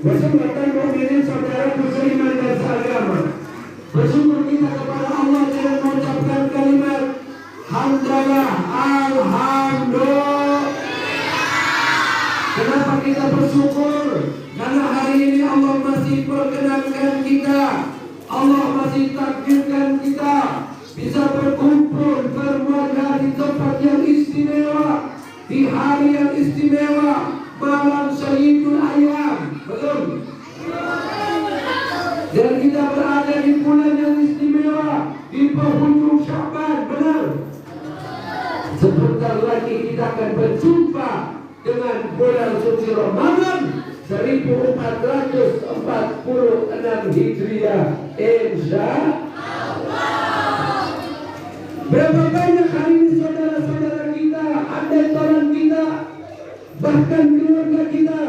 Bersungguhkan mukminin saudara beriman dan seagama. Bersyukur kita kepada Allah dengan mengucapkan kalimat hamdalah, alhamdulillah. Kenapa kita bersyukur? Karena hari ini Allah masih perkenankan kita, Allah masih takdirkan kita bisa berkumpul bermuara di tempat yang istimewa, di hari yang istimewa, malam Sayyidul Ayyam. Betul? Dan kita berada di bulan yang istimewa, di penghujung Sya'ban. Benar? Sebentar lagi kita akan berjumpa dengan bulan suci Ramadan 1446 Hijriah, insya Allah. Berapa banyak hari ini saudara-saudara kita, adik-adik kita, bahkan keluarga kita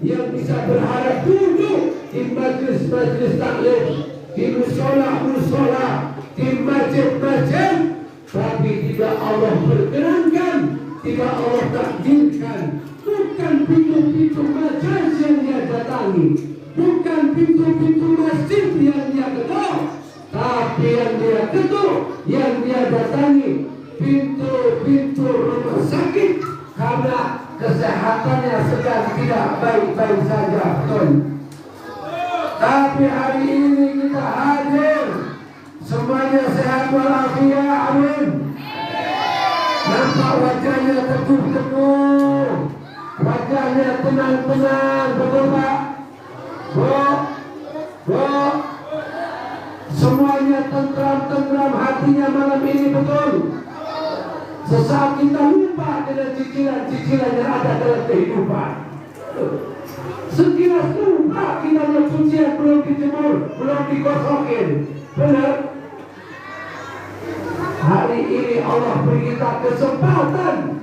yang bisa berharap duduk di majlis-majlis taklim, di musola-musola, di masjid-masjid, tapi tidak Allah berkenankan, tidak Allah takdirkan. Bukan pintu-pintu majlis yang dia datangi, bukan pintu-pintu masjid yang dia ketuk, tapi yang dia ketuk, yang dia datangi pintu-pintu rumah sakit karena kesehatannya sedang tidak baik-baik saja. Betul? Tapi hari ini kita hadir, semuanya sehat walafiat, amin. Nampak wajahnya teguh-teguh, wajahnya tenang-tenang, betul Pak? Bu, semuanya tentram-tentram hatinya malam ini, betul? Sesaat kita lupa dengan cicilan-cicilan yang ada dalam kehidupan. Sekilas lupa kita cucian belum dijemur, belum digosokin. Benar? Hari ini Allah beri kita kesempatan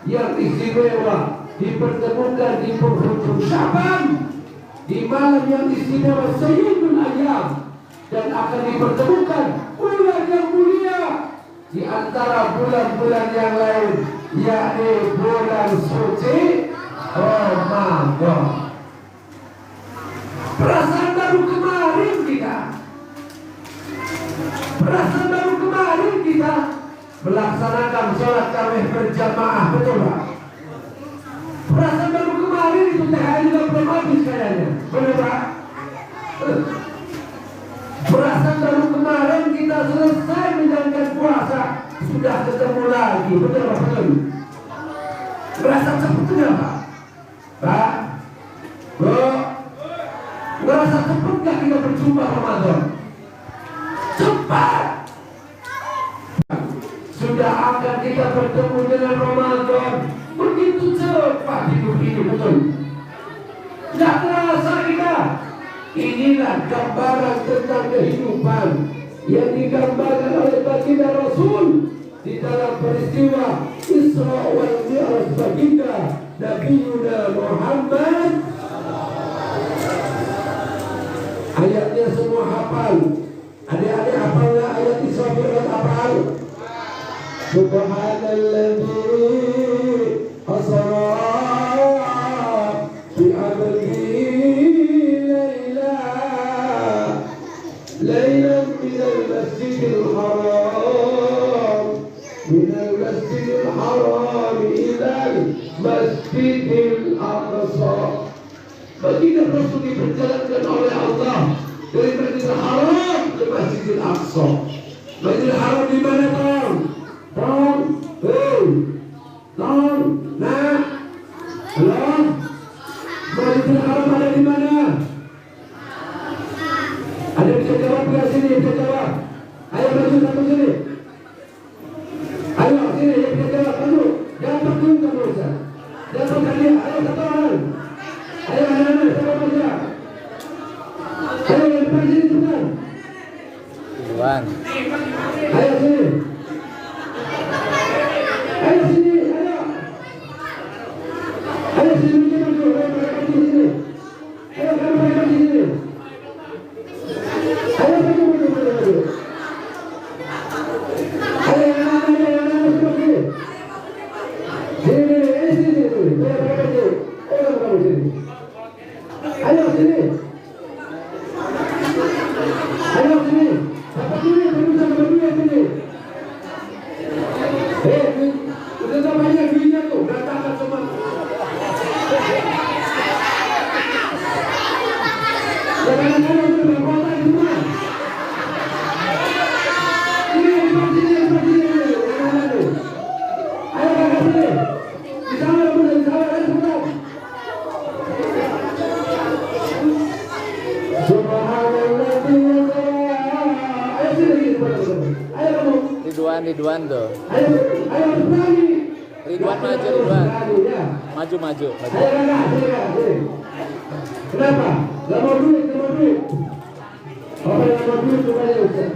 yang istimewa, dipertemukan di penghujung Sya'ban, di malam yang istimewa Sayyidul Ayyam, dan akan dipertemukan bulan yang mulia di antara bulan-bulan yang lain, yakni bulan suci Ramadan. Perasaan baru kemarin kita, perasaan baru kemarin kita melaksanakan sholat tarawih berjamaah, betul Pak? Perasaan baru kemarin itu THR juga belum habis kayaknya, betul Pak? Perasaan baru kemarin kita selesai menjalankan puasa, sudah ketemu lagi, betul Pak? Betul? Perasaan seperti apa? Pak? Bu? Merasa cepat gak kita berjumpa Ramadan? Cepat! Sudah akan kita bertemu dengan Ramadan. Begitu cepat hidup ini, betul? Gak terasa kita. Inilah gambaran tentang kehidupan yang digambarkan oleh baginda Rasul di dalam peristiwa Isra wal Mi'raj baginda Nabiuna Muhammad. Ayatnya semua hafal. Adik-adik hafal nggak ayat Isra Mi'raj? Hafal. Subhanalladzi asra bi 'abdihi laylan minal masjidil haram ilal masjidil aqsa. Baginda Rasul diperjalankan oleh Allah dari Masjidil Haram ke Masjidil Aqsa. Masjidil Haram di mana, Tom? Tom? Tom? Nah? Halo? Masjidil Haram ada di mana? Ada bisa jawab nggak sini? Bisa jawab? Ayo maju satu sini. Ayo sini, yang bisa jawab maju. Jangan berkeluh kamu Ustaz. Jangan berkeluh. Ayo satu orang. Ayo anak-anak, siapa baca? Ayo yang depan sini cepetan. Iwan. Ayo sini. Ayo sini, ayo. Ayo sini maju, ayo mereka di sini. Ayo kamu mereka di sini. Ayo maju. Ayo anak-anak semua sini. Sini, sini. Ayo mereka di sini. Ayo kamu sini. Ayo sini. Ayo sini. Dapat duit, bisa dapat duit sini. Udah banyak duitnya tuh, berantakan semua. Jangan-jangan udah berkota di rumah. Ini seperti ini. Ayo kakak sini. Di sana, ayo sebentar. Ridwan tuh. Ayo berani. Ridwan maju, Ridwan. Maju. Kenapa? Gak mau duit. Apa yang mau duit tuh kaya Ustaz?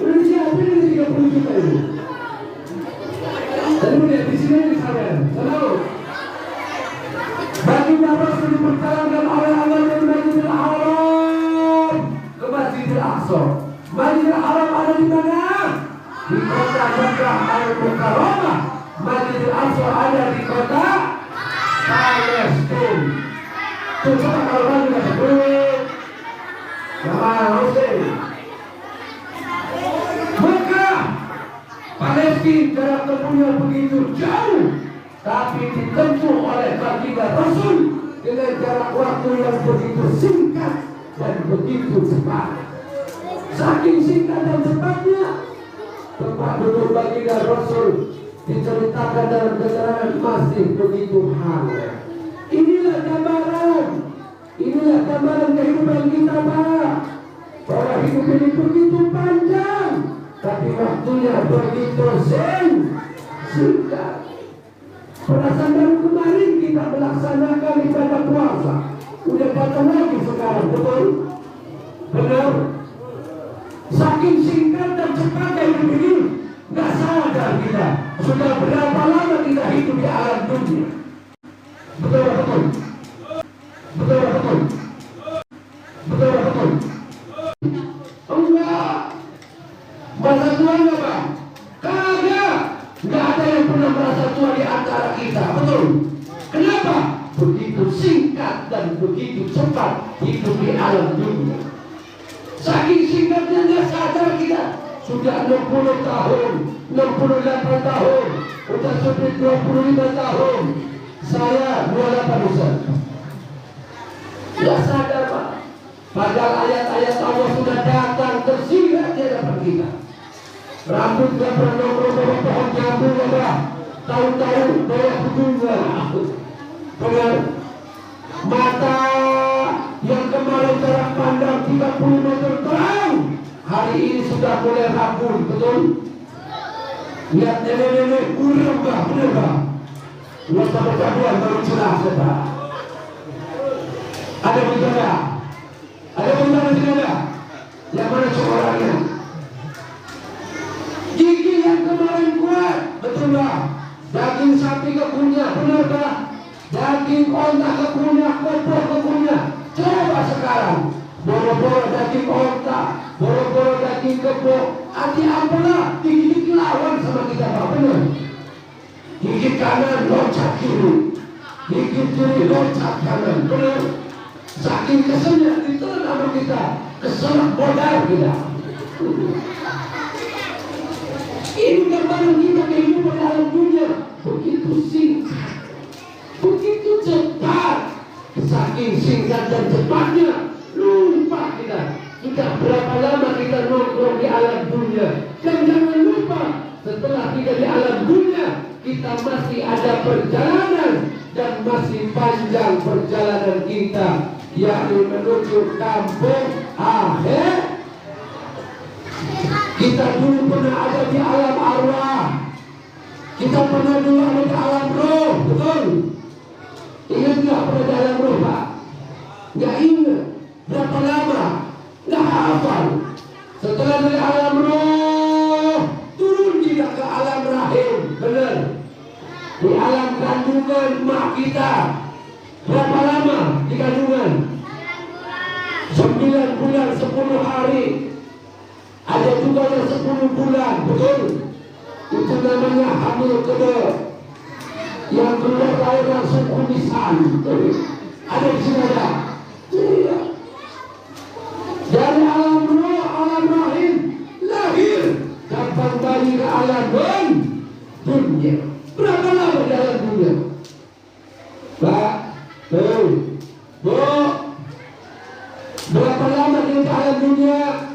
Udah siapa ini 30 juta ini? Dan kemudian di sini disampaikan. Selalu. Bagi Bapak sudah diperjalankan oleh Allah dari Masjidil Haram ke Masjidil Aqsa. Masjidil Haram ada di mana? Di kota Makkah Al-Mukarramah. Masjidil Aqsa ada di kota Palestina. Tuh coba kalau lagi nggak sebut Jamal Hussein. Makkah Palestina jarak tempuhnya begitu jauh, tapi ditempuh oleh baginda Rasul dengan jarak waktu yang begitu singkat dan begitu cepat. Saking singkat dan cepatnya, tempat duduk baginda Rasul diceritakan dalam keterangan masih begitu hangat. Inilah gambaran kehidupan kita, Pak. Bahwa hidup ini begitu panjang, tapi waktunya begitu singkat. Perasaan baru kemarin kita melaksanakan ibadah puasa, udah datang lagi sekarang, betul? Benar? Saking singkat dan cepatnya hidup ini, nggak sadar kita sudah berapa lama kita hidup di alam dunia. Betul. Enggak. Masa tua enggak, Bang? Kagak. Enggak ada yang pernah merasa tua di antara kita, betul? Kenapa? Begitu singkat dan begitu cepat hidup di alam dunia. Saking singkatnya nggak sadar kita sudah 60 tahun, 68 tahun, udah sudah 25 tahun. Saya 28 Ustaz. Nggak sadar, Pak. Padahal ayat-ayat Allah sudah datang tersirat di hadapan kita. Rambut gak pernah nongkrong pohon jambu, Pak. Tahu-tahu bawah ujungnya. Benar. Mata yang kemarin jarak pandang 30 meter terang, hari ini sudah mulai rabun, betul? Lihat nenek-nenek urem, Pak. Benar, Pak. Lihat sampai kabuan baru jelas, Pak. Ada bicara? Ada bicara tidak? Yang mana suaranya? Gigi yang kemarin kuat, betul tak? Daging sapi kekunyah, benar tak? Daging onta kekunyah, kopor kekunyah. Coba sekarang, boro-boro daging onta, boro-boro daging kebo, hati apalah, gigi lawan sama kita, Pak, benar? Gigi kanan loncat kiri, gigi kiri loncat kanan, benar? Saking keselnya ditelan sama kita, keselak modal kita. Ini gambaran kita kehidupan dalam dunia begitu singkat, begitu cepat. Saking singkat dan cepatnya, lupa kita sudah berapa lama kita nongkrong di alam dunia. Dan jangan lupa, setelah kita di alam dunia, kita masih ada perjalanan dan masih panjang perjalanan kita, yakni menuju kampung akhir. Kita dulu pernah ada di alam arwah, kita pernah dulu ada di alam roh, betul? Ingat nggak pernah di alam roh, Pak? Nggak ingat. Berapa lama? Nggak hafal. Setelah dari alam roh, turun kita ke alam rahim, benar? Di alam kandungan mak kita, berapa lama di kandungan? 9 bulan 10 hari. Ada juga yang 10 bulan, betul? Itu namanya hamil kedua. Yang keluar lahir langsung kumisan. Ada di sini ada. Bu, berapa lama di alam dunia?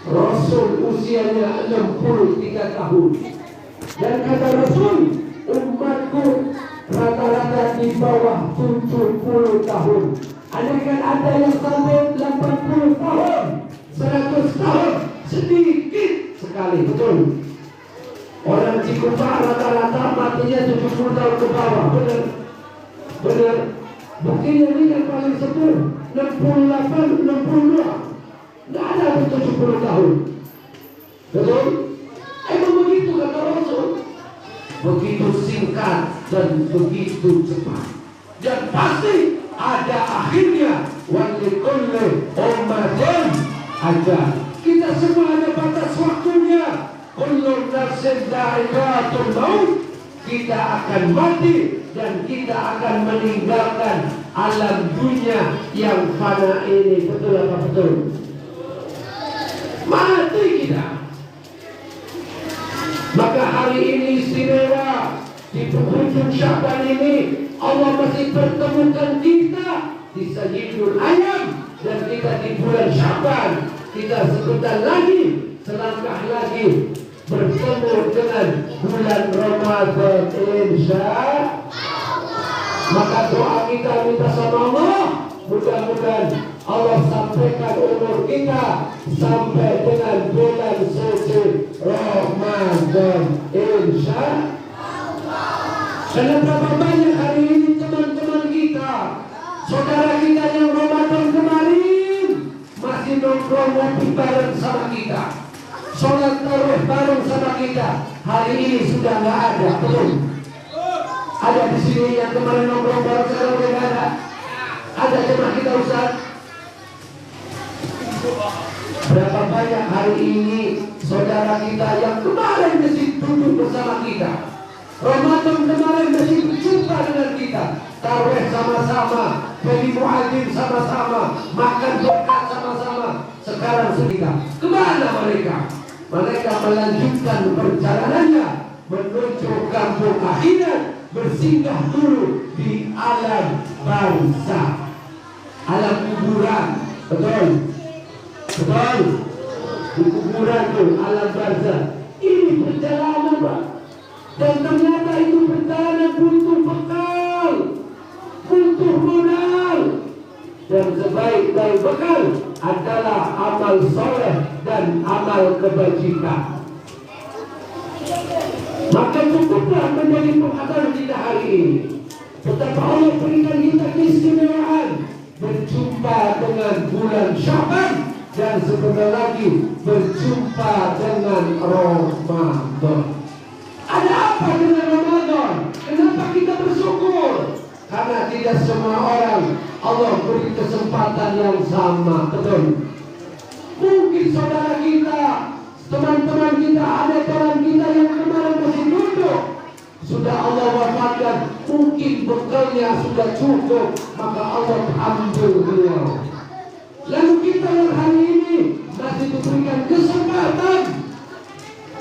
Rasul usianya 63 tahun. Dan kata Rasul, umatku rata-rata di bawah 70 tahun. Andaikan ada yang sampai 80 tahun, 100 tahun, sedikit sekali, betul. Orang Cikupa rata-rata matinya 70 tahun ke bawah, benar. Benar. Buktinya ini yang paling sepuh 68, 62. Tidak ada 70 tahun. Betul? Emang begitu kata Rasul. Begitu singkat dan begitu cepat. Dan pasti ada akhirnya. Walikulli ummatin ajal. Kita semua ada batas waktunya. Kullu nafsin dha'iqatul maut. Kita akan mati dan kita akan meninggalkan alam dunia yang fana ini. Betul apa betul? Mati kita. Maka hari ini istimewa. Di penghujung Syaban ini Allah masih pertemukan kita di Sayyidul Ayam. Dan kita di bulan Syaban. Kita sebentar lagi, selangkah lagi bertemu dengan bulan Ramadan, insya Allah. Maka doa kita minta sama Allah, mudah-mudahan Allah sampaikan umur kita sampai dengan bulan suci Ramadan, insya Allah. Karena berapa banyak hari ini teman-teman kita, saudara kita yang Ramadan kemarin masih nongkrong ngopi bareng sama kita, sholat tarawih bareng sama kita, hari ini sudah nggak ada, betul? Ada di sini yang kemarin nongkrong bareng sekarang udah nggak ada. Ada jemaah kita Ustaz. Berapa banyak hari ini saudara kita yang kemarin masih duduk bersama kita, Ramadan kemarin masih berjumpa dengan kita, tarawih sama-sama, jadi muadzin sama-sama, makan berkat sama-sama. Sekarang kita kemana mereka? Mereka melanjutkan perjalanannya menuju kampung akhirat, bersinggah dulu di alam barzakh, alam kuburan. Betul? Betul? Di kuburan itu alam barzakh. Ini perjalanan, Pak. Dan ternyata itu perjalanan butuh bekal, butuh modal. Dan sebaik-baik bekal adalah amal soleh dan amal kebajikan. Maka cukuplah menjadi penghafal kita hari ini. Betapa Allah berikan kita keistimewaan berjumpa dengan bulan Syaban dan sebentar lagi berjumpa dengan Ramadan. Ada apa dengan Ramadan? Kenapa kita bersyukur? Karena tidak semua orang Allah beri kesempatan yang sama, betul? Mungkin saudara kita, teman-teman kita, ada teman kita yang kemarin masih duduk, sudah Allah wafatkan, mungkin bekalnya sudah cukup, maka Allah ambil beliau. Lalu kita yang hari ini masih diberikan kesempatan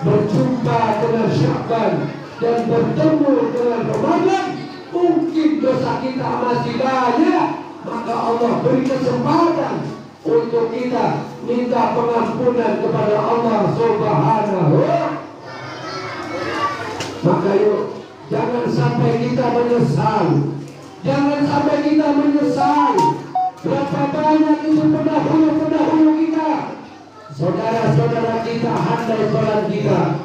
berjumpa dengan Syaban dan bertemu dengan Ramadan, mungkin dosa kita masih banyak, maka Allah beri kesempatan untuk kita minta pengampunan kepada Allah Subhanahu. Maka yuk, jangan sampai kita menyesal. Jangan sampai kita menyesal. Berapa banyak itu pendahulu kita, saudara-saudara kita, handai sholat kita,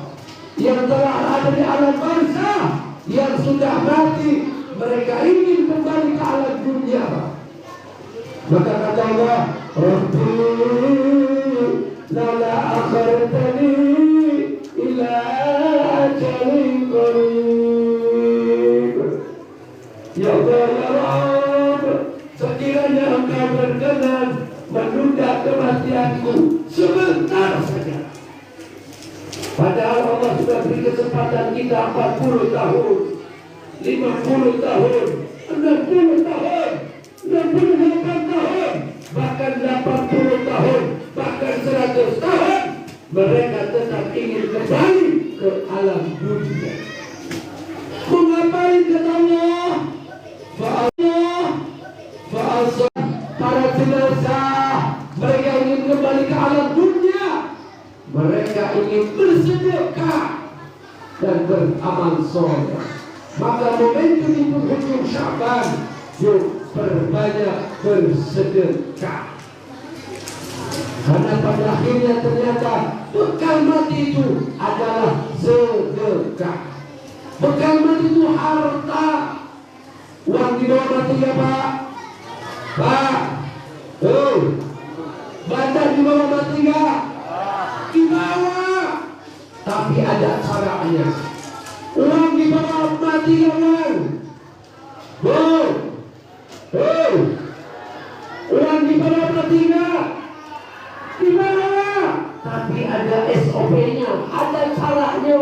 yang telah ada di alam barzakh, yang sudah mati, mereka ingin kembali ke alam dunia. Maka kata Allah, Rabbi lala akhartani ila ajalin qarib. Ya Allah, ya Rabb, sekiranya Engkau berkenan menunda kematianku sebentar saja. Padahal Allah sudah beri kesempatan kita 40 tahun, 50 tahun, 60 tahun, 68 tahun, bahkan 80 tahun, bahkan 100 tahun, mereka tetap ingin kembali ke alam dunia. Mengapain kata Allah? Fa'allah ingin bersedekah dan beramal soleh. Maka momentum di penghujung Syaban, yuk perbanyak bersedekah. Karena pada akhirnya ternyata bekal mati itu adalah sedekah. Bekal mati itu harta. Uang di bawah mati ya Pak? Pak? Badan di bawah mati nggak? Di bawah. Tapi ada caranya. Uang di bawah mati ya Bang? Uang di bawah mati nggak? Di bawah. Tapi ada SOP-nya, ada caranya.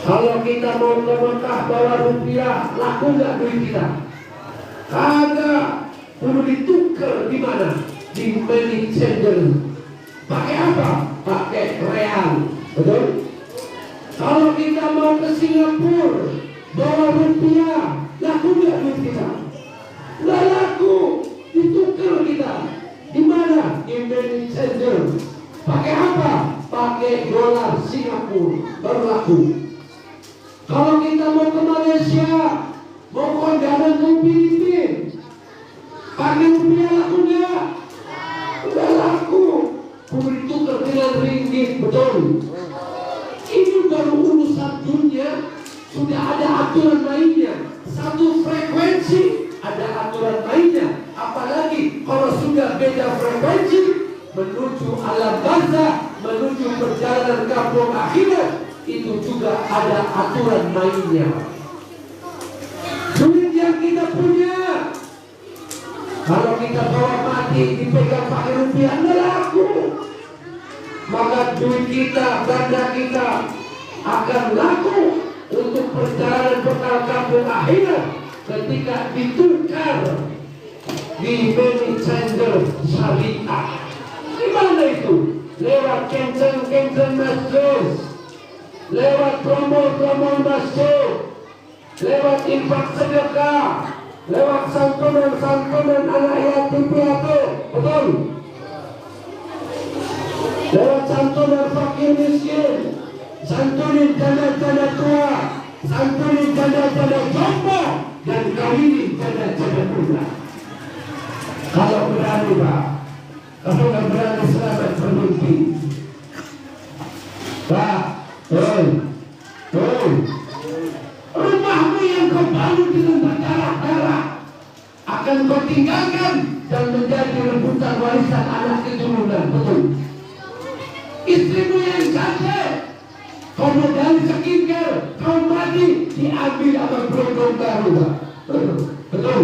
Kalau kita mau ke Mekah bawa rupiah, laku nggak duit kita? Kagak. Perlu ditukar di mana? Di money changer. Pakai apa? Pakai real. Betul? Kalau kita mau ke Singapura bawa rupiah, laku nggak duit kita? Nggak laku. Ditukar kita. Di mana? Di money changer. Pakai apa? Pakai dolar Singapura. Baru laku. Kalau kita mau ke Malaysia, mau kondangan ke Filipina, pakai rupiah laku nggak? Nggak laku. Perlu ditukar dengan ringgit, betul? Ini baru urusan dunia, sudah ada aturan mainnya. Satu frekuensi, ada aturan mainnya. Apalagi kalau sudah beda frekuensi, menuju alam barzah, menuju perjalanan kampung akhirat, itu juga ada aturan mainnya. Duit yang kita punya, kalau kita bawa mati dipegang pakai rupiah, nggak laku. Maka duit kita, benda kita akan laku untuk perjalanan bekal kampung akhirat ketika ditukar di money changer syariah. Gimana itu? Lewat cancel masjid, lewat promo masjid, lewat infak sedekah, lewat santunan anak yatim piatu, betul? Lewat santunan fakir miskin, santunin janda-janda tua, santunin janda-janda jompo, dan kawinin janda-janda muda. Kalau berani Pak, kalau nggak berani selamat bermimpi. Pak, rumahmu yang kau bangun dengan berdarah-darah akan kau tinggalkan dan menjadi rebutan warisan anak keturunan, betul? Istrimu yang cantik, kau modal skincare, kau mati diambil sama berondong baru, Pak. Betul?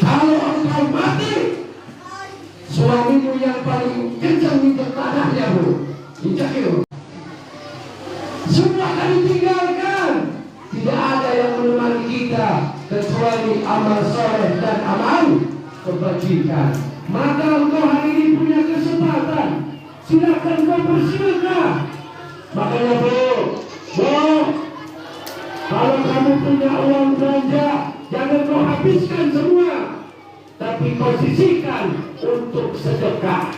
Kalau engkau mati, suamimu yang paling kencang injak tanahnya, Bu. Injak itu. Semua akan ditinggalkan. Tidak ada yang menemani kita kecuali amal soleh dan amal kebajikan. Maka engkau hari ini punya kesempatan. Silakan kau bersedekah. Makanya Bu, kalau kamu punya uang belanja, jangan kau habiskan semua, tapi kau sisihkan untuk sedekah.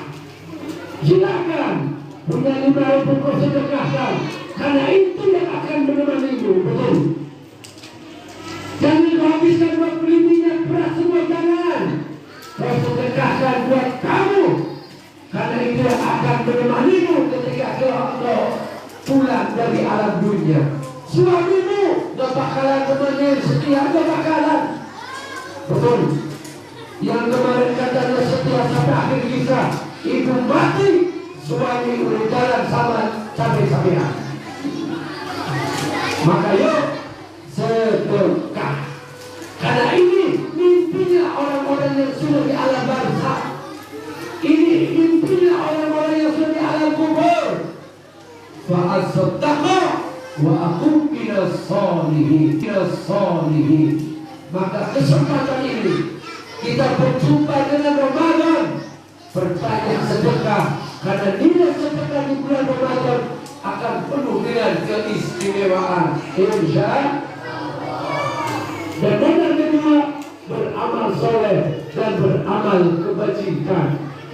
Silakan punya 5.000 kau sedekahkan, karena itu yang akan menemanimu, betul? Jangan kau habiskan buat beli minyak beras semua, jangan. Kau sedekahkan buat kamu, karena itu yang akan menemanimu ketika kau pulang dari alam dunia. Suamimu gak bakalan temenin setia, gak bakalan, betul? Yang kemarin katanya setia sampai akhir kisah, ibu mati, suami udah jalan sama sampai-sampai. Maka yuk sedekah. Karena ini mimpinya orang-orang yang sudah di alam barzah. Ini mimpinya orang-orang yang sudah di alam kubur. Fa'asaddaqa wa aqum ila sholihin. Maka kesempatan ini kita berjumpa dengan Ramadan, berbanyak sedekah, karena nilai sedekah di bulan Ramadan akan penuh dengan keistimewaan. Insya Allah. Dan yang kedua, beramal beramal soleh dan beramal kebajikan.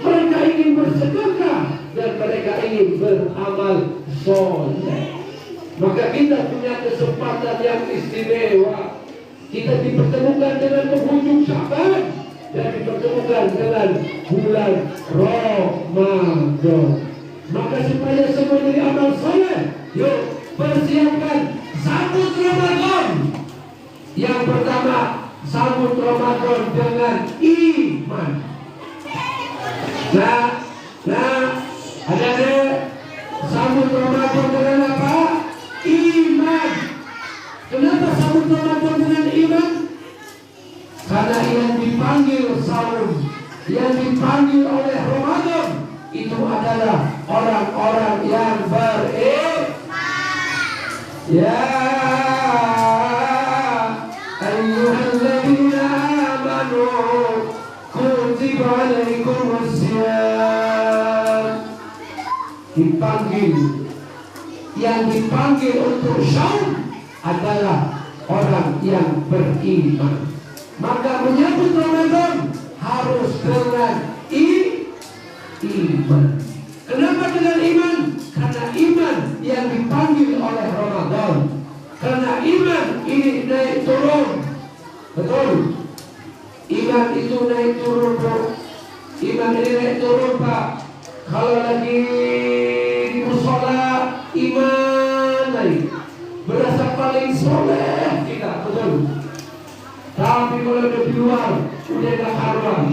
Mereka ingin bersedekah dan mereka ingin beramal soleh. Maka kita punya kesempatan yang istimewa. Kita dipertemukan dengan penghujung Syaban dan dipertemukan dengan bulan Ramadan. Maka supaya semua jadi amal soleh, yuk persiapkan sambut Ramadan. Yang pertama, sambut Ramadan dengan iman. Ada sambut Ramadan dengan apa? Iman. Kenapa sambut Ramadan dengan iman? Karena yang dipanggil sahur, yang dipanggil oleh Ramadan itu adalah orang-orang yang beriman. Ya ayyuhalladzina amanu kutiba alaikumusiyam. Dipanggil, yang dipanggil untuk sahur adalah orang yang beriman. Maka menyambut Ramadan harus dengan iman. Kenapa dengan iman? Karena iman yang dipanggil oleh Ramadan. Karena iman ini naik turun. Betul. Iman itu naik turun, Pak. Iman ini naik turun, Pak. Kalau lagi di mushola, iman naik. Berasa paling soleh kita, betul. Tapi kalau udah di luar, udah gak karuan.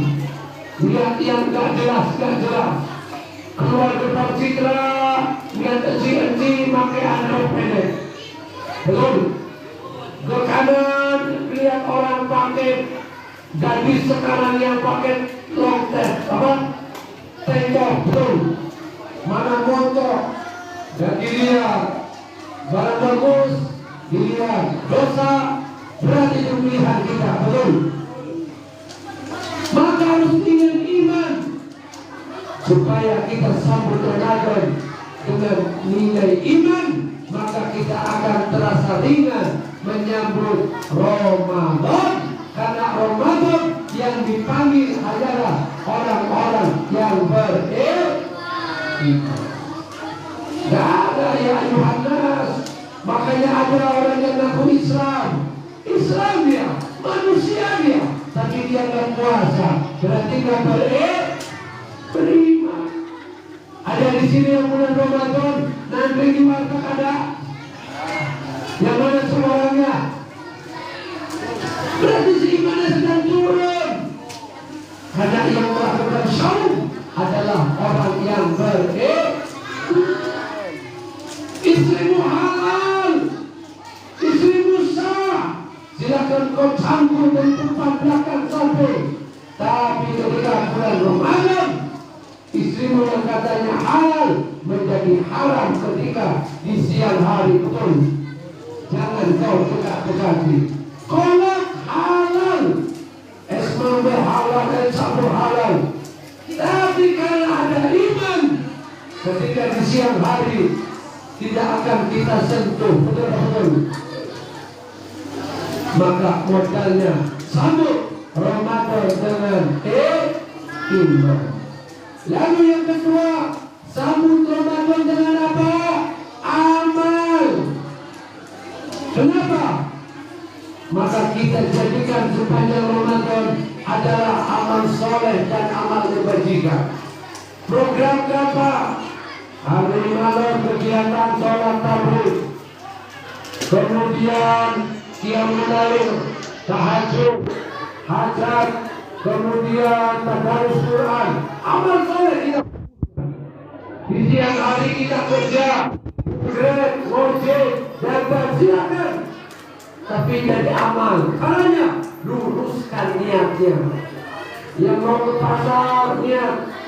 Lihat yang gak jelas. Keluar depan citra, lihat enci pakai androk pendek. Betul. Ke kanan, lihat orang pakai gadis sekarang yang pakai long tengkok, betul. Mana motor, dan dilihat. Barang bagus, dilihat. Dosa, berarti itu pilihan kita, betul. Maka harus dengan iman supaya kita sambut Ramadan dengan nilai iman, maka kita akan terasa ringan menyambut Ramadan. Karena Ramadan yang dipanggil adalah orang-orang yang beriman. Gak ada ya Yohanes. Makanya ada orang yang ngaku Islam dia, manusia dia, tapi dia nggak puasa, berarti nggak beriman. Ada di sini yang bulan Ramadan, nanti di warteg ada. Yang mana seorangnya? Berarti seimannya sedang turun. Karena yang melakukan saum adalah orang yang beriman. Istrimu halal, istrimu sah, silakan kau campur dari tempat belakang sampai. Tapi ketika bulan Ramadan, istrimu yang katanya halal menjadi haram ketika di siang hari, betul. Jangan kau dekat-dekati. Kolak halal, esmambe halal, sabur halal. Tapi kalau ada iman, ketika di siang hari tidak akan kita sentuh, betul-betul. Maka modalnya sambut Ramadan dengan iman. Lalu yang kedua, sambut Ramadan dengan apa? Amal. Kenapa? Maka kita jadikan sepanjang Ramadan adalah amal soleh dan amal kebajikan. Program apa? Hari malam kegiatan sholat tarawih, kemudian qiyamul lail, tahajud, hajat, kemudian tadarus Quran. Amal soleh kita. Di siang hari kita kerja, grade, ngojek, dagang, silakan. Tapi jadi amal. Caranya luruskan niatnya. Yang mau ke pasar niat.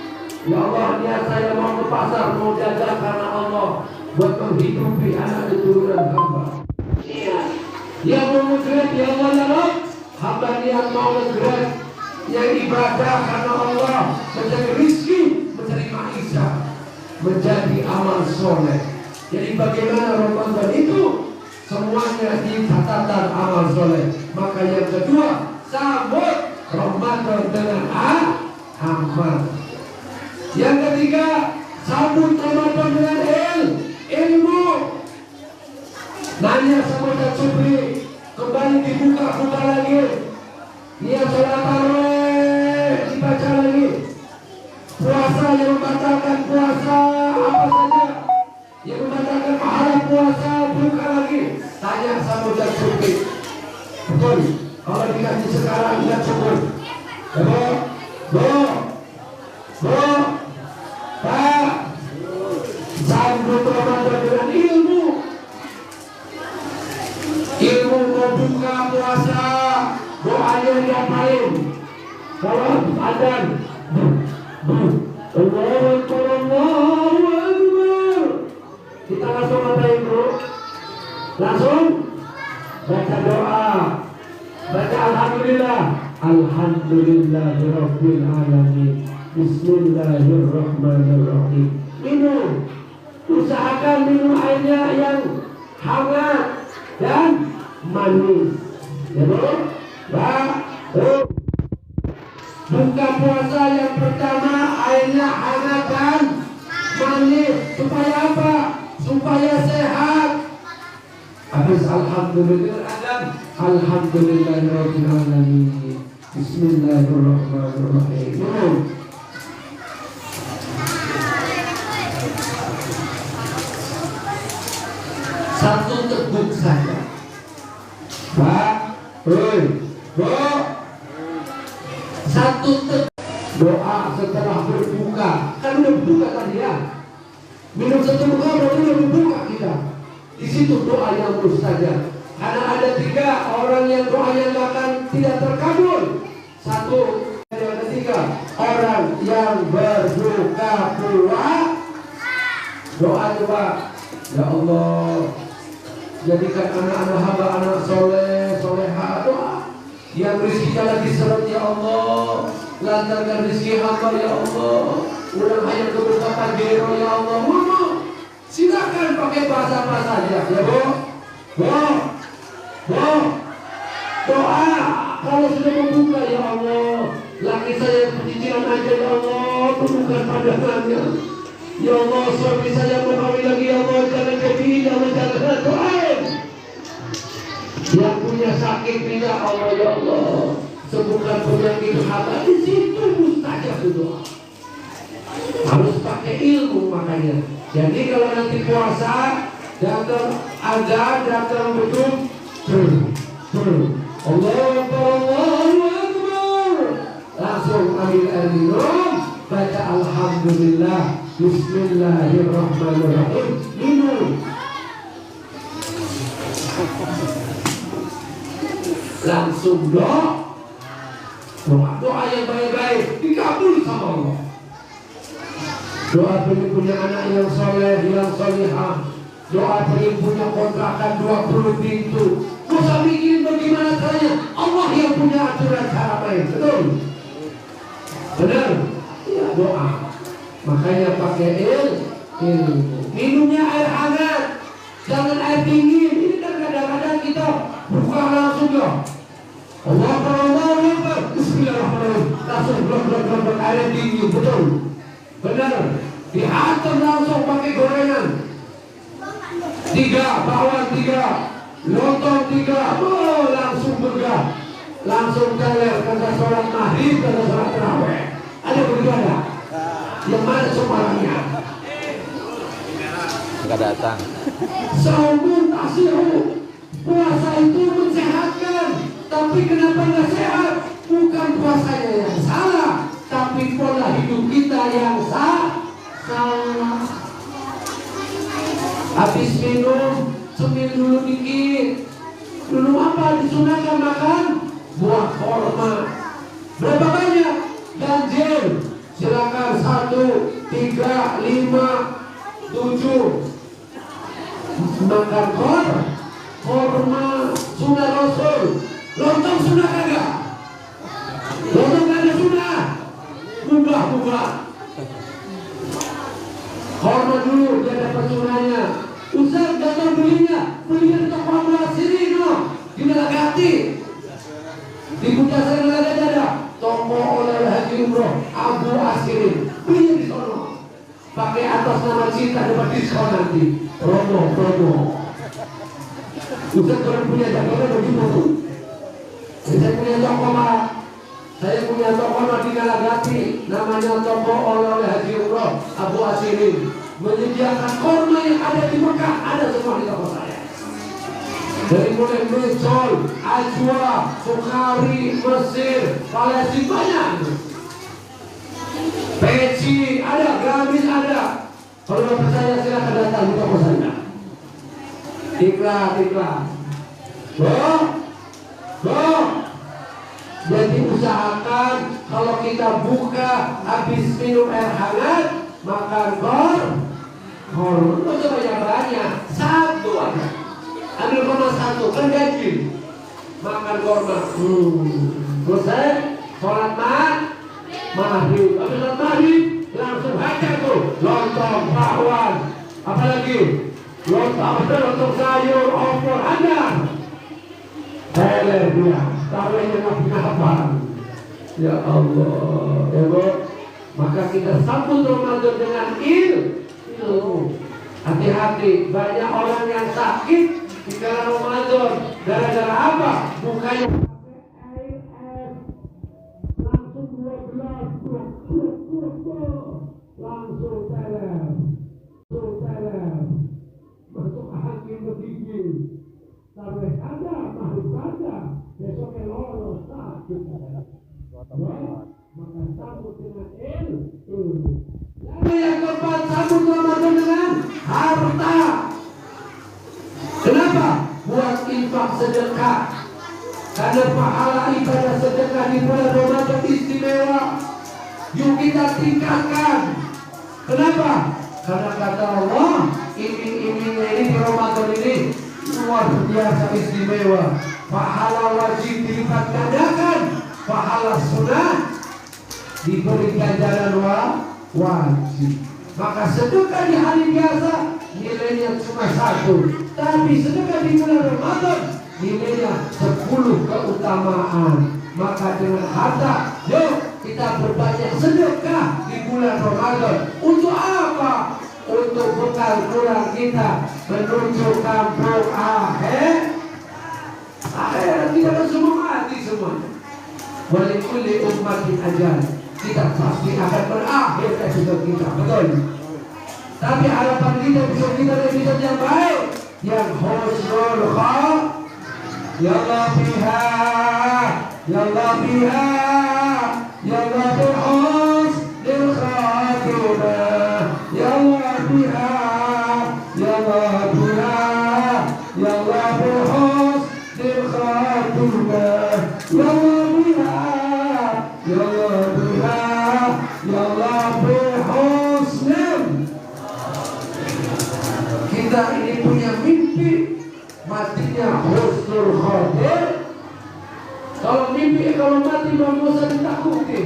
Ya Allah, niat saya mau ke pasar, mau jaga karena Allah, buat menghidupi anak keturunan hamba. Niat. Yang mau nge-grade, ya Allah ya Rabb, hamba niat mau nge-grade yang ibadah karena Allah, mencari rizki, mencari maisha, menjadi amal soleh. Jadi bagaimana Ramadan itu? Semuanya di catatan amal soleh. Maka yang kedua, sambut Ramadan dengan amal. Yang ketiga, sambut Ramadan dengan ilmu. Nanya sama Ustaz Supri, kembali dibuka lagi. Niat sholat tarawih dibaca lagi. Puasa yang membatalkan puasa apa saja, yang membatalkan pahala puasa buka lagi. Tanya sama Ustaz Supri. Betul. Kalau dikasih sekarang tidak cukup. Pak, sambut Ramadan dengan ilmu. Ilmu membuka puasa, doanya diapain? Kalau adzan, Allahu Akbar, Allahu Akbar. Kita langsung ngapain bro? Langsung baca doa. Baca alhamdulillah. Alhamdulillahirabbil alamin. Bismillahirrahmanirrahim. Minum. Usahakan minum airnya yang hangat dan manis. Ya bro? Buka puasa yang pertama airnya hangat dan manis. Supaya apa? Supaya sehat. Habis alhamdulillah adam. Alhamdulillahirabbil alamin. Bismillahirrahmanirrahim. Satu teguk saja. Pak, satu teguk. Doa setelah berbuka. Kan udah berbuka tadi ya. Minum satu buka berarti udah berbuka kita. Di situ doa yang mustajab. Karena ada 3 orang yang doanya akan tidak terkabul. Satu, yang ketiga, orang yang berbuka puasa. Doa coba, ya Allah, jadikan anak-anak hamba anak soleh, soleha. Doa yang rezekinya lagi seret ya Allah, lancarkan rezeki hamba ya Allah. Ulang ayat keberkatan gero ya Allah. Mama, silakan pakai bahasa aja ya doa. Kalau sudah membuka ya Allah, laki saya pencicilan aja ya Allah, temukan pandangannya ya Allah. Suami saya mau kawin lagi ya Allah, jangan jadi ya Allah, jangan doain. Yang punya sakit minta Allah ya Allah, sembuhkan penyakit hamba. Di situ mustajab doa. Harus pakai ilmu makanya. Jadi kalau nanti puasa datang azan, datang betul, Allahu Akbar, Allahu Akbar. Langsung ambil air minum, baca alhamdulillah, bismillahirrahmanirrahim, minum. Langsung doa yang baik-baik dikabul sama Allah. Doa pengen punya anak yang soleh, yang solehah. Doa pengen punya kontrakan 20 pintu. Masa bikin bagaimana caranya? Allah yang punya aturan cara main. Betul? Benar? Ya doa. Makanya pakai ilmu. Minumnya air hangat, jangan air dingin. Ini kan kadang-kadang kita buka langsung ya. Allah Akbar, Bismillahirrahmanirrahim. Langsung blok air dingin. Betul? Benar, dihantam langsung pakai gorengan 3, bawang 3, lontong 3, langsung bergerak, langsung teler kata sholat maghrib, kata sholat tarawih. Ada begitu ada? Yang mana semuanya? Enggak datang. Saumun tasihu, puasa itu mensehatkan, tapi kenapa nggak sehat? Bukan puasanya yang salah, tapi pola hidup kita yang salah. Habis minum, semil dulu dikit. Dulu apa disunahkan makan? Buah korma. Berapa banyak? Ganjil. Silakan 1, 3, 5, 7. Makan korma sunnah Rasul. Lontong sunnah kagak? Lontong kagak sunnah. Mubah. Korma dulu dia dapat sunnahnya. Ustaz datang belinya di toko sini no, di Melagati, di Puncak Seri Melagati ada. umroh Abu Asirin. Beli di sono. Pakai atas nama cinta dapat diskon nanti. Promo. Ustaz kalau punya jagoan begitu tuh. Saya punya toko Pak. Saya punya toko di Kalagati. Namanya toko oleh Haji Umroh Abu Asirin. Menyediakan korma yang ada di Mekah, ada semua di toko saya. Dari mulai Mesol, Ajwa, Bukhari, Mesir, Palestina banyak. Peci ada, gamis ada. Kalau nggak percaya silakan datang di toko saya. Iklan. Loh. Jadi usahakan kalau kita buka habis minum air hangat, makan kor. Itu banyak-banyak. Satu aja. Ambil korma satu, kan gaji. Makan korma. Selesai, sholat maghrib. Habis sholat maghrib, langsung baca tuh. Lontong, bakwan. Apalagi? Lontong sayur, opor, ada. Teler dia. Taruhnya nggak punya apa. Ya Allah. Ya Bu. Maka kita sambut Ramadan dengan ilmu. Hati-hati, banyak orang yang sakit di dalam Ramadan. Gara-gara apa? Bukannya langsung 12 langsung teler. Masuk angin bergigil. Sampai ada, maghrib ada. Besoknya lolos sakit. Maka sambut dengan ilmu. Lalu yang keempat, sambut Ramadan dengan harta. Kenapa? Buat infak sedekah. Karena pahala ibadah sedekah di bulan Ramadan istimewa. Yuk kita tingkatkan. Kenapa? Karena kata Allah, iming-imingnya ini di Ramadan ini luar biasa istimewa. Pahala wajib dilipat gandakan, pahala sunnah diberi ganjaran wajib. Maka sedekah di hari biasa nilainya cuma 1, tapi sedekah di bulan Ramadan nilainya 10 keutamaan. Maka dengan harta, yuk kita berbanyak sedekah di bulan Ramadan. Untuk apa? Untuk bekal pulang kita menuju kampung akhirat. Kita kan semua mati semuanya. Walikulli ummatin ajal. Kita pasti akan berakhir kehidupan kita, betul. Tapi harapan kita bisa kita hidup yang baik, yang husnul khatimah. Ya Allah biha, ya Allah biha, ya Allah bihusnul khatimah. Ya Allah biha, ya Allah biha, ya Allah bihusnul khatimah. Ya Allah biha, ya Allah biha, ya Allah bihusnul. Kita ini punya mimpi matinya husnul khatimah. Kalau mimpi mati tidak usah ditakuti,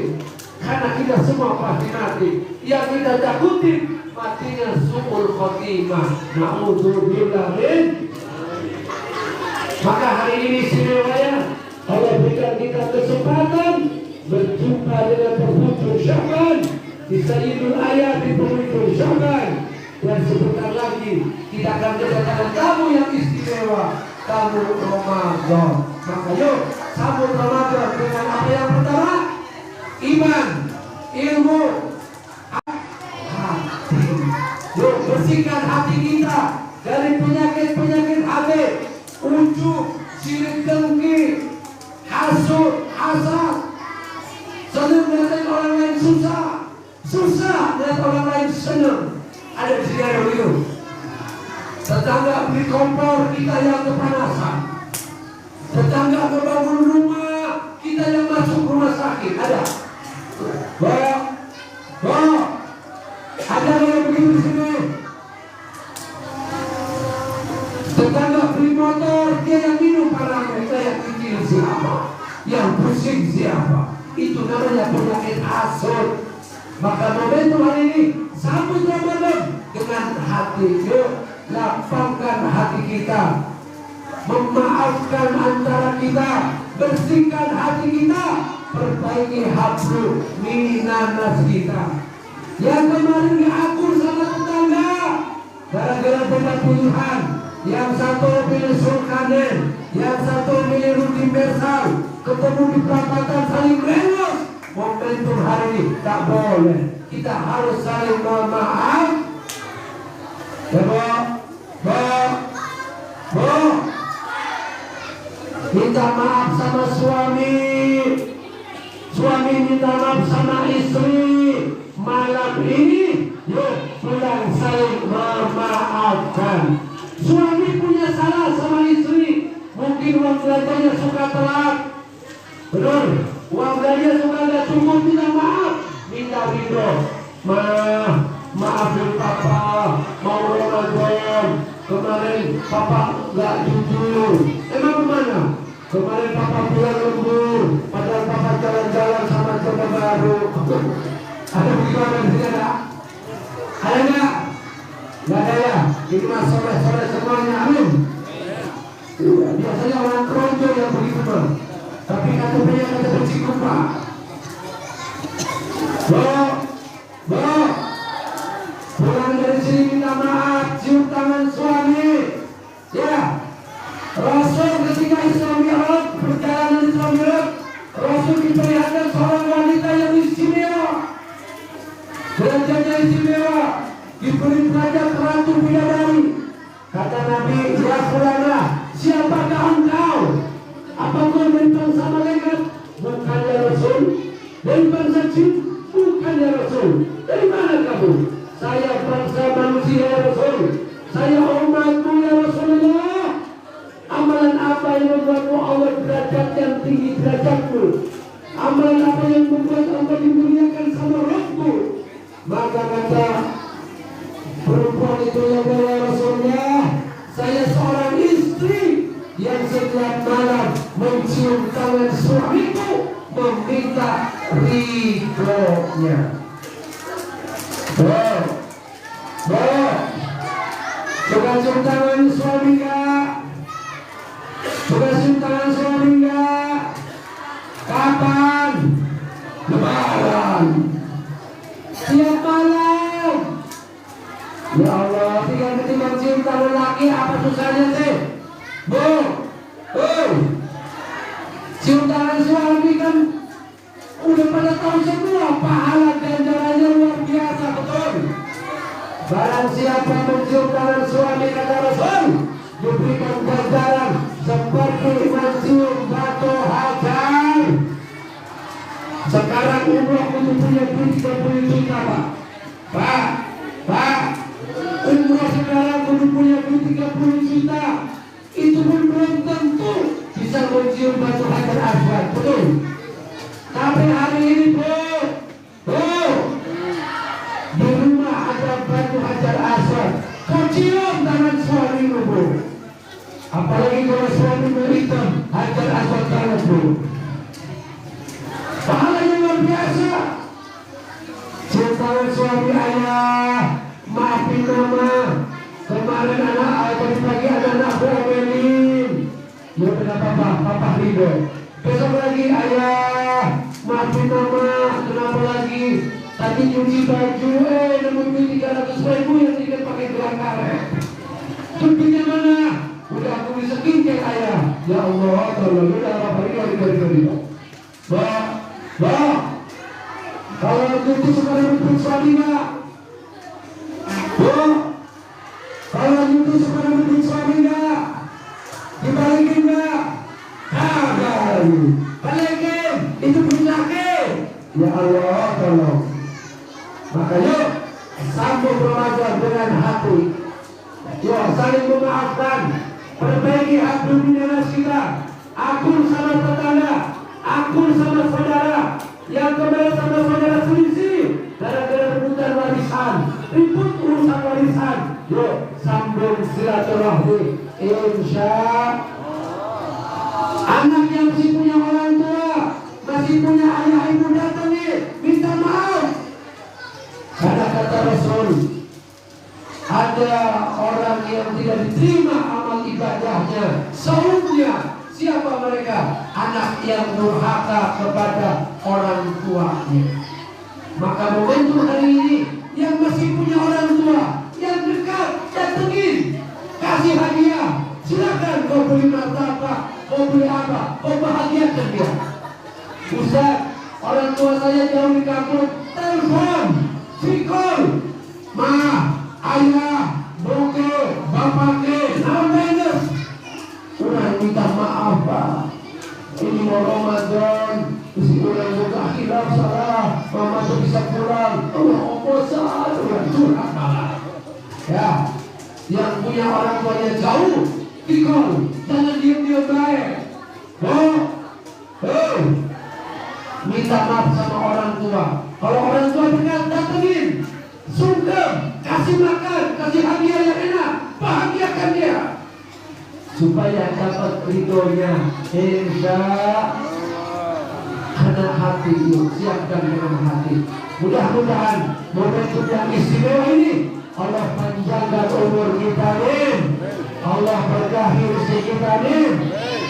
karena kita semua pasti mati. Yang kita takuti matinya su'ul khatimah. Na'udzubillah min. Maka hari ini istimewa, Allah berikan kita kesempatan berjumpa dengan penghujung Sya'ban di Sayyidul Ayat di penghujung Sya'ban. Dan sebentar lagi kita akan kedatangan tamu yang istimewa, tamu Ramadan. Maka yuk sambut Ramadan dengan apa yang pertama? Iman, ilmu, hati. Yuk bersihkan hati kita dari penyakit-penyakit hati, ujub, sirik dengki, hasud, hasad, senang melihat orang lain susah melihat orang lain senang. Ada di sini ada begitu. Tetangga beli kompor, kita yang kepanasan. Tetangga membangun rumah, kita yang masuk rumah sakit. Ada? Ada yang begitu di sini. Tetangga beli motor, dia yang minum parah, kita yang kecil siapa? Yang pusing siapa? Itu namanya penyakit hasud. Maka momentum hari ini sambut Ramadan dengan hati. Yuk lapangkan hati kita, memaafkan antara kita, bersihkan hati kita perbaiki hablu minanas kita. Yang kemarin diakur sama tetangga gara-gara beda pilihan. Yang satu pilih Sulkanen, yang satu pilih Rudi Mersal, ketemu di perapatan saling rengos. Momentum hari ini tak boleh. Kita harus saling mohon maaf. Ya, Bo, minta maaf sama suami minta maaf sama istri. Malam ini yuk pulang saling memaafkan. Suami punya salah sama istri, mungkin uang belanjanya suka telat, benar, uang belanja suka nggak cukup, minta maaf, minta ridho. Maafin papa, mau Ramadan kemarin papa nggak jujur. Emang kemana? Kemarin papa pulang lembur, padahal papa jalan-jalan sama coba baru. Ada bagaimana di sini ada? Ada nggak? Nggak ada ya? Ini mah sore-sore semuanya, amin. Ya, biasanya orang keroncong yang begitu bang. Tapi KTP-nya KTP Cikupa. Bo, pulang dari sini minta maaf, cium tangan suami. Ya, Rasul ketika Isra Mi'raj, perjalanan Isra Mi'raj, Rasul diperlihatkan seorang wanita yang istimewa. Derajatnya istimewa, diberi derajat ratu bidadari. Kata Nabi, ya fulana, siapakah engkau? Apa kau dari bangsa malaikat? Bukan ya Rasul. Dari bangsa jin? Bukan ya Rasul. Dari mana kamu? Saya bangsa manusia ya Rasul. Saya umatmu ya Rasulullah. Amalan apa yang membuatmu Allah derajat yang tinggi derajatmu? Amalan apa yang membuat Allah dimuliakan sama Rabbmu? Maka kata perempuan itu, ya Rasulullah, saya seorang istri yang setiap malam mencium tangan suamiku meminta ridhonya. Coba cium tangan suami enggak? Coba cium tangan suami enggak? Kapan? Lebaran. Tiap malam. Ya Allah, tinggal ketimbang cium tangan laki, apa susahnya sih? Cium tangan suami kan udah pada tahu semua, pahala ganjarannya luar biasa, betul? Barang siapa mencium tangan suami, kata Rasul, diberikan ganjaran seperti mencium batu hajar. Sekarang umroh untuk punya duit 30 juta, Pak. Umroh sekarang untuk punya duit 30 juta. Itu pun belum tentu bisa mencium batu hajar aswad, betul? Tapi hari ini, di rumah ada batu hajar aswad, kau cium tangan suamimu, Bu. Apalagi kalau suamimu hitam, hajar aswad tangan, Bu. Pahalanya luar biasa. Cium tangan suami ayah, maafin mama. Kemarin tadi pagi anak omelin. Ya kenapa papa ridho. Besok lagi ayah, maafin mama. Kenapa lagi? Tadi cuci baju, nemu duit 300.000 yang tidak pakai gelang karet. Duitnya mana? Udah aku bisa skincare ayah. Ya Allah, tolong udah apa ini. Kalau itu sekarang untuk suami nggak? Kalau itu sekarang untuk suami nggak? Dibalikin nggak? Balikin, itu penyakit. Ya Allah, tolong. Makanya sambung Ramadan dengan hati. Yo, saling memaafkan, perbaiki hati minanas kita. Akur sama tetangga, akur sama saudara. Yang kemarin sama saudara selisih gara-gara rebutan warisan, ribut urusan warisan. Yo, sambung silaturahmi. Insya anak yang masih punya orang tua, masih punya ayah ibu datangi, minta maaf. Karena kata Rasul, ada orang yang tidak diterima amal ibadahnya, saumnya. Siapa mereka? mereka anak yang durhaka kepada orang tuanya. Maka momentum hari ini yang masih punya orang tua yang dekat, datengin, kasih hadiah. Silakan kau beli martabak, kau beli apa, kau bahagiakan dia. Ustaz, orang tua saya jauh di kampung, telepon, sikol, ma, ayah, boke, bapake, namenes. Orang minta maaf Pak, ini mau Ramadan, isi orang juga hilaf salah, mama tuh bisa pulang, Allah bosan, orang curhat malah. Ya, yang punya orang tuanya jauh, sikol, jangan diam-diam baik. Minta maaf sama orang tua. Kalau orang tua dekat, datengin, sungkem, kasih makan, kasih hadiah yang enak, bahagiakan dia supaya dapat ridhonya. Insya karena hati yuk, siapkan dengan hati. Mudah-mudahan momentum yang istimewa ini Allah panjangkan umur kita nih, Allah berkahi rezeki kita nih,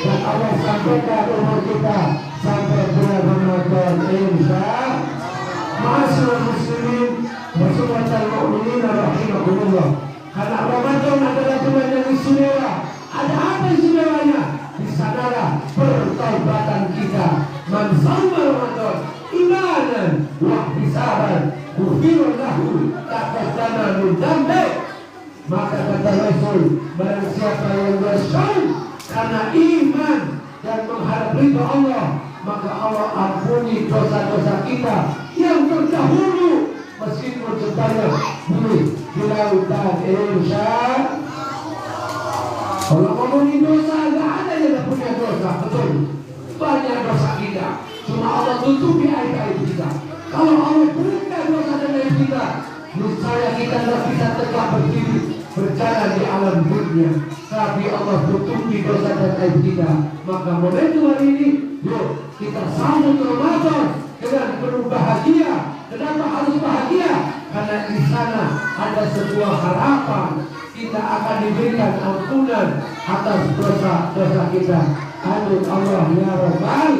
dan Allah sampaikan umur kita sampai bulan Ramadan. Insya Ma'asyiral muslimin wa subhanal mu'minin rahimakumullah. Karena Ramadan adalah bulan yang istimewa. Ada apa istimewanya? Di sanalah pertaubatan kita. Man shoma Ramadan imanan wa ihtisaban ghufira lahu taqaddama min dhanbi. Maka kata Rasul, barang siapa yang bersaum karena iman dan mengharap ridha Allah, maka Allah ampuni dosa-dosa kita yang terdahulu meskipun sebanyak bumi di lautan. Insya kalau ngomongin dosa, nggak ada yang punya dosa, betul. Banyak dosa kita, cuma Allah tutupi aib-aib kita. Kalau Allah buka dosa dan aib kita, niscaya kita tidak bisa tegak berdiri berjalan di alam dunia. Tapi Allah tutupi dosa dan aib kita. Maka momentum hari ini, yuk kita sambut Ramadan dengan penuh bahagia. Kenapa harus bahagia? Karena di sana ada sebuah harapan. Kita akan diberikan ampunan atas dosa-dosa kita. Amin Allah ya Rabbal.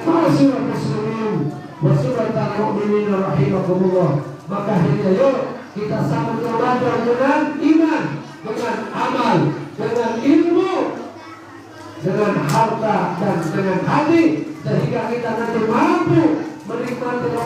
Ma'asyiral muslimin wa subhanal mu'minin rahimakumullah. Maka akhirnya yuk kita sambut Ramadan dengan iman, dengan amal, dengan ilmu, dengan harta dan dengan hati, sehingga kita nanti mampu menikmati